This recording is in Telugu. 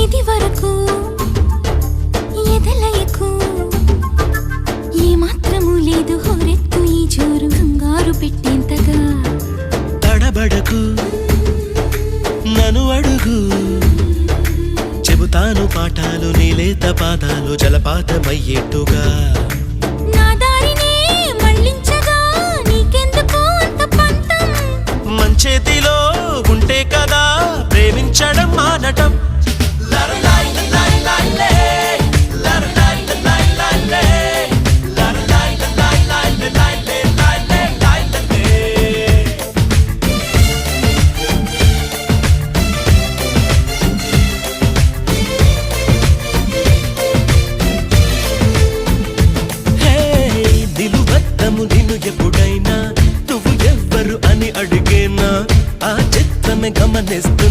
ఇది వరకు ఎదలయకు ఏ మాత్రము లేదు హోరెత్తు ఈ జోరు కంగారు పెట్టేంతగా తడబడకు నన్ను అడుగు చెబుతాను పాఠాలు నీలేత పాదాలు జలపాతమయ్యేట్టుగా నా దారినే మళ్ళించగా నీకెందుకు అంత పంతం మంచేతిలో ఉంటే కదా ప్రేమించడం మానటం నిన్ను ఎప్పుడైనా నువ్వు ఎవ్వరు అని అడిగేనా ఆ చిత్రమే గమనిస్తా